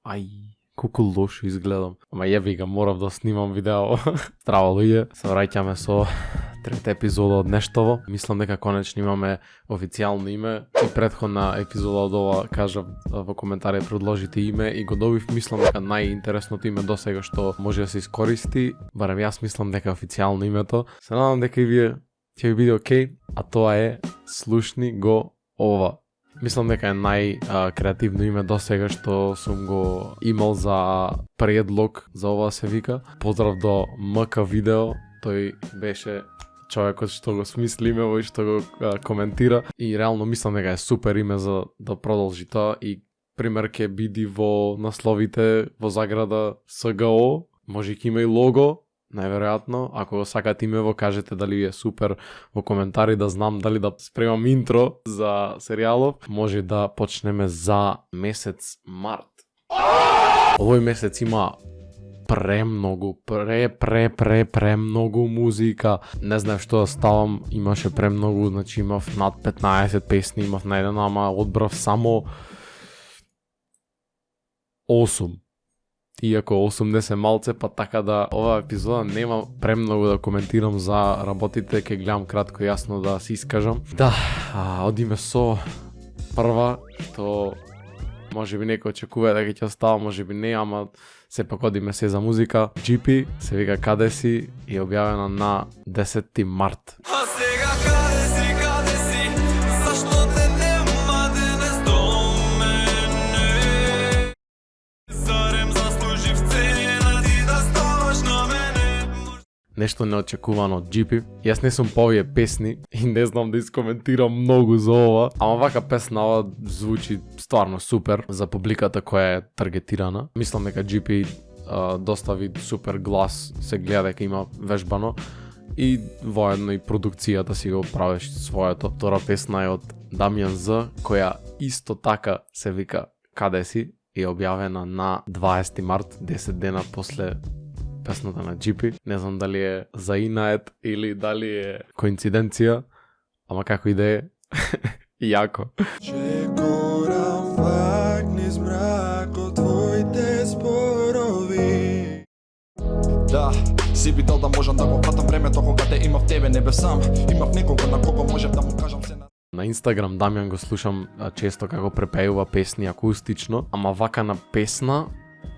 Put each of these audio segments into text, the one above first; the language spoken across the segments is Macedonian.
Ај, колку лошо изгледам. Ама јеби га, морав да снимам видео. Здраво луѓе, се враќаме со трета епизода од нештово. Мислам дека конечно имаме официјално име. И претходна епизода од ова кажав во коментари предложите име и го добив. Мислам дека најинтересното име досега што може да се искористи. Барем јас мислам дека официјално името. Се надам дека и вие ќе ви биде окей, а тоа е Слушни го ова. Мислам дека е најкреативно име досега што сум го имал за предлог за ова се вика. Поздрав до МК видео, тој беше човекот што го смисли имево и што го коментира и реално мислам дека е супер име за да продолжи тоа и пример ќе биде во насловите во заграда СГО, може ќе има и лого. Најверојатно, ако го сакате имево, кажете дали е супер во коментари да знам дали да спремам интро за серијалов. Може да почнеме за месец март. Овој месец има премногу музика. Не знаев што да ставам, имаше премногу, значи имав над 15 песни, имав најдена, ама одбрав само 8. Иако 80 малце, па така да ова епизода нема премногу да коментирам за работите, ќе гледам кратко и јасно да се искажам. Да, одиме со прва, то може би некој очекува дека ќе остава, може би не, ама сепак одиме се за музика. GP се вика Каде си и е објавена на 10 март. Нешто неочекувано од GP. Јас не сум по овие песни и не знам да искоментирам многу за ова, ама вака песна ова звучи стварно супер за публиката која е таргетирана. Мислам дека GP достави супер глас, се гледа дека има вежбано и воедно и продукцијата си го правиш своето. Втора песна е од Дамјан З, која исто така се вика Каде си и е објавена на 20 март, 10 дена после песната на GP. Не знам дали е за инает или дали е коинциденција, ама како и да е, јако. Чекорам влак низ мрак од твоите спорови. Да, си битал да можам да го фатам времето кога те имав тебе, не бев сам. Имав некого на кого можев да му кажам се на... На Инстаграм Дамјан го слушам често како препеува песни акустично, ама вака на песна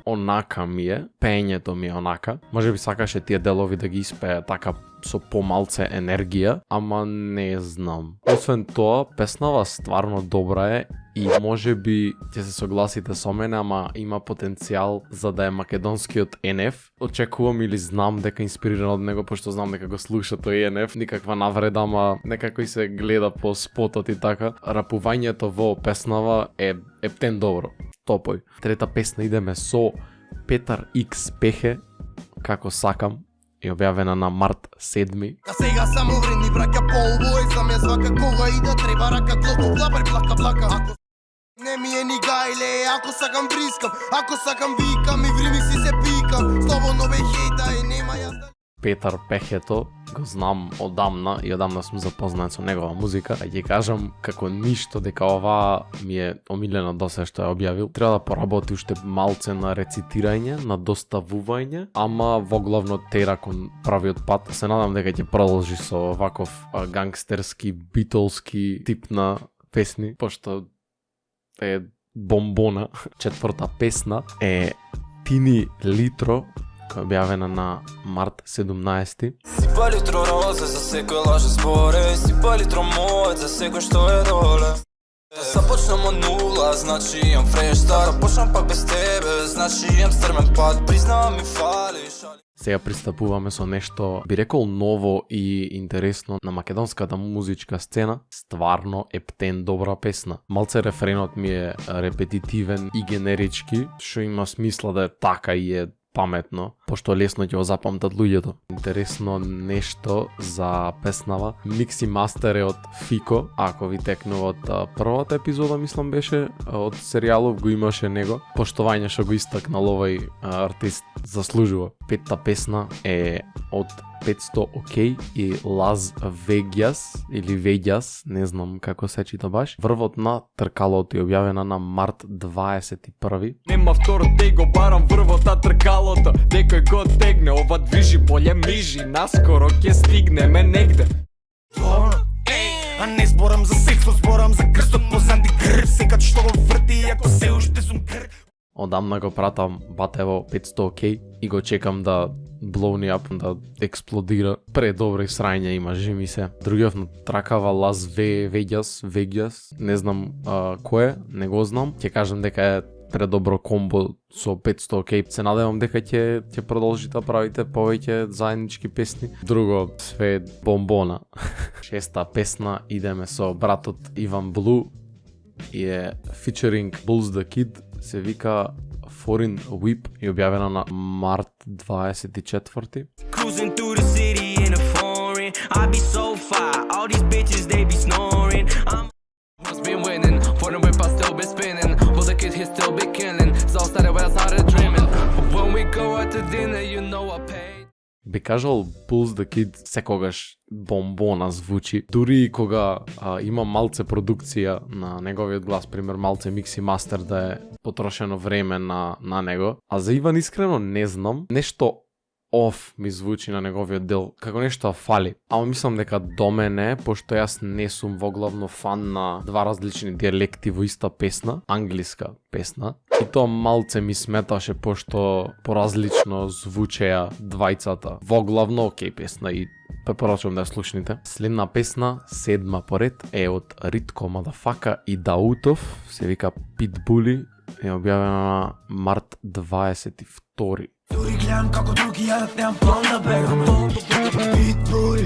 онака ми е, пеењето ми е онака. Може би сакаше тие делови да ги испее така со помалце енергија, ама не знам. Освен тоа, песнава стварно добра е и може би ќе се согласите со мене, ама има потенцијал за да е македонскиот НФ. Очекувам или знам дека инспириран од него, пошто знам дека го слуша тој НФ. Никаква навреда, ама некако и се гледа по спотот и така. Рапувањето во песнава е ептен добро. Топој. Трета песна идеме со Петар X Пехе, Како сакам, е објавена на март 7. А сега само вредни браќа полбој, за ме звака кога и да треба рака глоко глабар плака. Ако не ми е ни гајле, ако сакам брискам, ако сакам викам и врими си се пикам, слободно бе хејта и нема јас да... Петар Пехето го знам одамна и одамна сум запознат со негова музика. А ќе кажам како ништо дека ова ми е омилено досе што е објавил. Треба да поработи уште малце на рецитирање, на доставување, ама во главно тера кон правиот пат. Се надам дека ќе продолжи со ваков гангстерски, битолски тип на песни, пошто е бомбона. Четврта песна е Тини Литро, која е објавена на март 17. Сипа литро розе за секој лаже зборе, сипа литро мојот за секој што е доле. Започнам од нула, значи имам фреш старт, почнам пак без тебе, значи имам стрмен пат, признавам ми фали. Сега пристапуваме со нешто, би рекол, ново и интересно на македонската музичка сцена. Стварно ептен добра песна. Малце рефренот ми е репетитивен и генерички, што има смисла да е така и е паметно, пошто лесно ќе го запамтат луѓето. Интересно нешто за песнава. Микс и мастер е од Фико, ако ви текнува од првата епизода, мислам беше, од серијалов го имаше него. Поштовање што го истакнал овој артист заслужува. Петта песна е од 500 OK и Las Vegas или Vegas, не знам како се чита баш. Врвот на тркалото е објавена на март 21. Нема второ те го барам врвота тркалото. Некој го тегне, ова движи боле мижи. Наскоро ќе стигнеме негде. А не зборам за секс, зборам за крстот позади грб. Секад што го врти, ако се уште сум грб. Одамна го пратам батево 500 OK и го чекам да blow me up, да експлодира. Предобри срања има, жи се. Другиот на тракава Las Vegas, не знам кој е, не го знам. Ќе кажам дека е предобро комбо со 500 OK. Се надевам дека ќе продолжите да правите повеќе заеднички песни. Друго, све бомбона. Шеста песна идеме со братот Иван Блу и е featuring Bulls the Kid, се вика Foreign Whip и објавена на март 24. Cruising through the city in a foreign. I be so fire, all these bitches they be snoring. Must been winning, for the whip I still be spinning. For the kid he still be killing. So started when I started dreaming. But when we go out to dinner, you know I paid. Би кажал Bulls the Kid секогаш бомбона звучи. Дури и кога има малце продукција на неговиот глас, пример малце микс и мастер да е потрошено време на него. А за Иван искрено не знам, нешто оф ми звучи на неговиот дел, како нешто фали. Ама мислам дека до мене, пошто јас не сум воглавно фан на два различни диалекти во иста песна, англиска песна, и тоа малце ми сметаше пошто поразлично звучеа двајцата. Воглавно окей песна и препорачувам да ја слушните. Следна песна, седма поред, е од Ритко Мадафака и Даутов, се вика Питбули, е објавена на март 22. Дори гледам како други јадат, немам план да бегам. Питбули,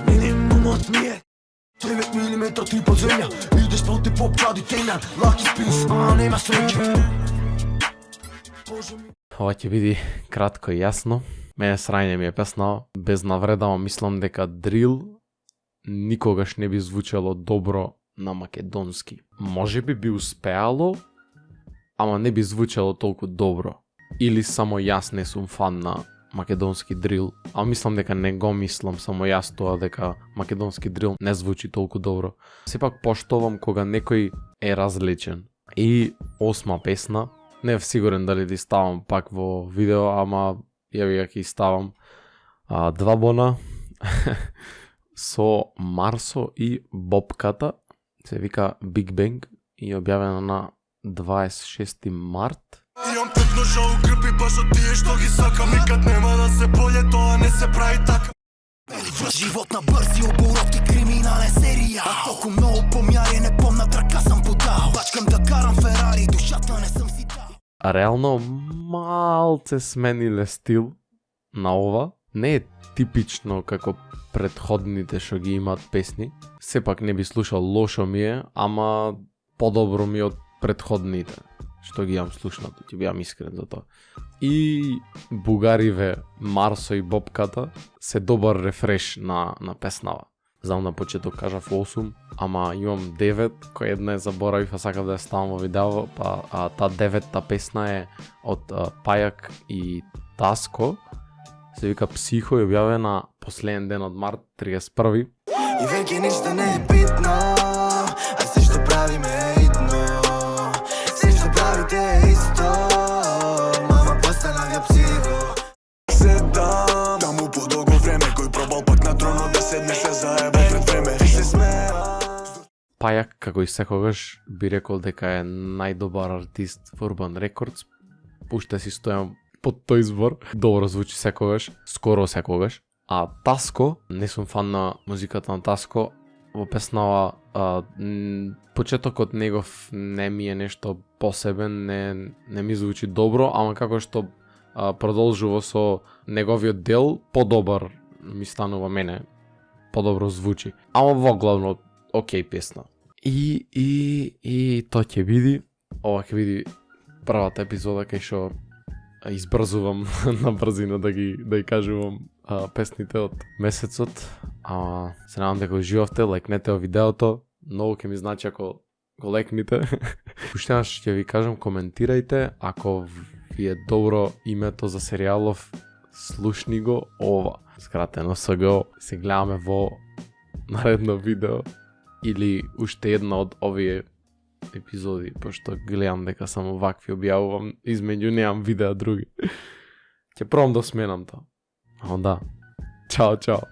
минимумот ми е 9 милиметра ти под земја. Идеш проти поп чади тенар, лаки спинс, а нема среќа. Ова ќе биде кратко и јасно. Мене срање ми е песна, без навреда, ама мислам дека дрил никогаш не би звучело добро на македонски. Може би успеало, ама не би звучело толку добро. Или само јас не сум фан на македонски дрил, а мислам дека не го мислам само јас тоа, дека македонски дрил не звучи толку добро. Сепак поштовам кога некој е различен. И осма песна, не е сигурен дали да ставам пак во видео, ама ја ќе ставам два бона со Марсо и Бобката, се вика Big Bang и објавена на 26 март. Имам пет ножа у грб и баш од тие што ги сакам. Никад нема да се боле, тоа не се прави така. Живот на брзи обороти, криминален серија. А толку многу помјари, не помна трака сам подал. Бачкам да карам Ферари, душата не сум си дал. А реално малце смениле стил на ова. Не е типично како предходните што ги имаат песни. Сепак не би слушал, лошо ми е, ама подобро ми од предходните што ги имам слушнато, ќе биам искрен за тоа. И бугариве Марсо и Бобката се добар рефреш на песнава. Знам на почеток кажав 8, ама имам 9, кој една е заборавив, а сакав да ја ставам во видео, па та 9-та песна е од Пајак и Таско, се вика Психо и објавена последен ден од март 31. И веќе ништо не е битно, а се што правиме е идно. Се што правите е исто, мама постана ја психо. Седам таму по долго време, кој пробал пак на тронот да седне, се заебе пред време. И се смеа. Пајак, како и секогаш, би рекол дека е најдобар артист во Urban Records. Пуште си стојам под тој избор. Добро звучи секогаш, скоро секогаш. А Таско, не сум фан на музиката на Таско, во песнава почетокот негов не ми е нешто посебен, не ми звучи добро, ама како што продолжува со неговиот дел, подобар ми станува мене, подобро звучи. Ама во главно окей песна. И тоа ќе биде, ова ќе биде првата епизода кај што избрзувам на брзина да ги кажувам песните од месецот. Се надам дека уживавте, лајкнете видеото, многу ќе ми значи ако го лајкнете. Уште еднаш ќе ви кажам, коментирајте, ако ви е добро името за серијалов, слушни го ова. Скратено СГО, се гледаме во наредно видео или уште една од овие епизоди, пошто гледам дека само вакви објавувам, измеѓу немам видеа други. Ќе пробам да сменам тоа. А онда, чао, чао.